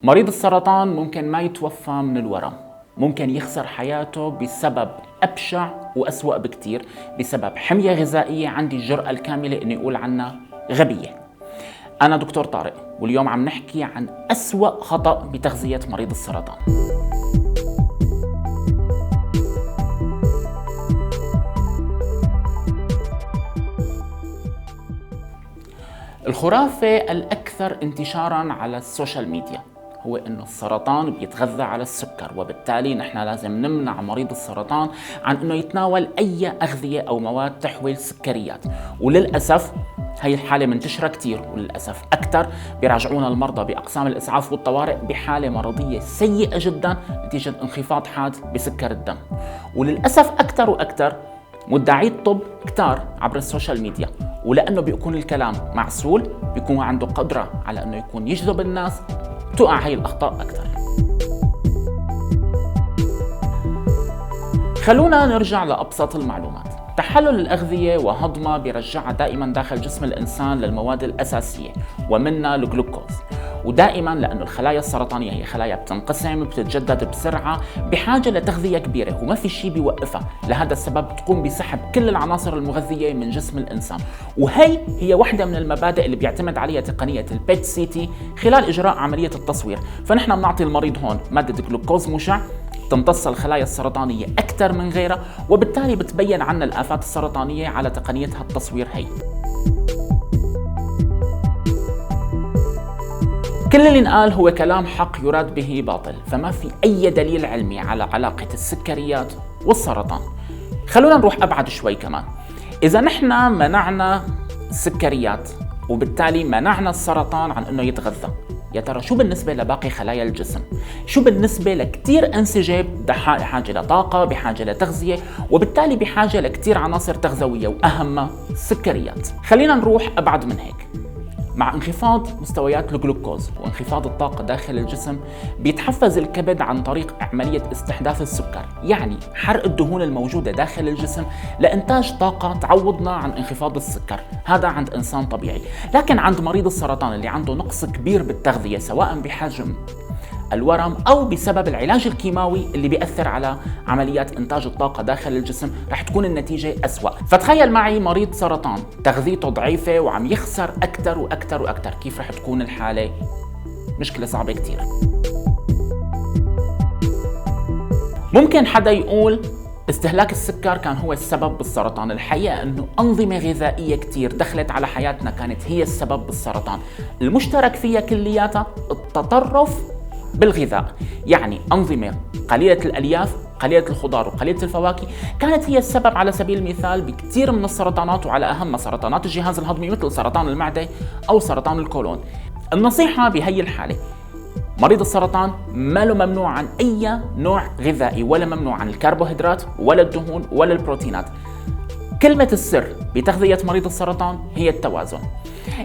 مريض السرطان ممكن ما يتوفى من الورم، ممكن يخسر حياته بسبب أبشع وأسوأ بكتير، بسبب حمية غذائية عندي الجرأة الكاملة إني أقول عنها غبية. أنا دكتور طارق، واليوم عم نحكي عن أسوأ خطأ بتغذية مريض السرطان. الخرافة الأكثر انتشاراً على السوشيال ميديا هو إنه السرطان بيتغذى على السكر، وبالتالي نحن لازم نمنع مريض السرطان عن إنه يتناول أي أغذية أو مواد تحوي السكريات. وللأسف هي الحالة منتشرة كتير، وللأسف أكثر بيراجعونا المرضى بأقسام الإسعاف والطوارئ بحالة مرضية سيئة جداً نتيجة انخفاض حاد بسكر الدم. وللأسف أكثر وأكثر مدعي الطب كتار عبر السوشيال ميديا، ولأنه بيكون الكلام معسول بيكون عنده قدرة على أنه يكون يجذب الناس، تقع هاي الأخطاء أكثر. خلونا نرجع لأبسط المعلومات. تحلل الأغذية وهضمها بيرجعها دائما داخل جسم الإنسان للمواد الأساسية ومنها الجلوكوز، ودائما لأنه الخلايا السرطانية هي خلايا بتنقسم بتتجدد بسرعة، بحاجة لتغذية كبيرة وما في شيء بيوقفها. لهذا السبب تقوم بسحب كل العناصر المغذية من جسم الإنسان، وهي هي واحدة من المبادئ اللي بيعتمد عليها تقنية البيت سيتي خلال إجراء عملية التصوير. فنحن بنعطي المريض هون مادة جلوكوز مشع تمتص الخلايا السرطانية أكثر من غيرها، وبالتالي بتبين عنا الآفات السرطانية على تقنيتها التصوير هي. كل اللي انقال هو كلام حق يراد به باطل، فما في أي دليل علمي على علاقة السكريات والسرطان. خلونا نروح أبعد شوي كمان. إذا نحن منعنا السكريات وبالتالي منعنا السرطان عن أنه يتغذى، يا ترى شو بالنسبة لباقي خلايا الجسم؟ شو بالنسبة لكتير أنسجة بحاجة لطاقة، بحاجة لتغذية، وبالتالي بحاجة لكتير عناصر تغذوية وأهمها السكريات؟ خلينا نروح أبعد من هيك. مع انخفاض مستويات الجلوكوز وانخفاض الطاقة داخل الجسم بيتحفز الكبد عن طريق عملية استحداث السكر، يعني حرق الدهون الموجودة داخل الجسم لإنتاج طاقة تعوضنا عن انخفاض السكر. هذا عند إنسان طبيعي. لكن عند مريض السرطان اللي عنده نقص كبير بالتغذية، سواء بحجم الورم أو بسبب العلاج الكيماوي اللي بيأثر على عمليات إنتاج الطاقة داخل الجسم، رح تكون النتيجة أسوأ. فتخيل معي مريض سرطان تغذيته ضعيفة وعم يخسر أكثر وأكثر وأكثر، كيف رح تكون الحالة؟ مشكلة صعبة كتير. ممكن حدا يقول استهلاك السكر كان هو السبب بالسرطان. الحقيقة أنه أنظمة غذائية كتير دخلت على حياتنا كانت هي السبب بالسرطان. المشترك فيها كلياتها التطرف بالغذاء، يعني أنظمة قليلة الألياف، قليلة الخضار وقليلة الفواكه كانت هي السبب على سبيل المثال بكثير من السرطانات، وعلى أهم سرطانات الجهاز الهضمي مثل سرطان المعدة أو سرطان الكولون. النصيحة بهي الحالة، مريض السرطان ما له ممنوع عن أي نوع غذائي، ولا ممنوع عن الكربوهيدرات ولا الدهون ولا البروتينات. كلمة السر بتغذية مريض السرطان هي التوازن.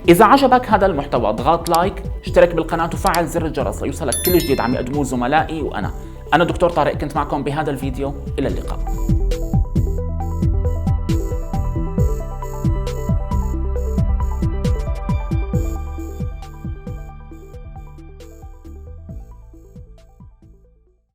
إذا عجبك هذا المحتوى اضغط لايك، اشترك بالقناة وفعل زر الجرس ليوصلك كل جديد عم يقدموه زملائي وأنا دكتور طارق، كنت معكم بهذا الفيديو. إلى اللقاء.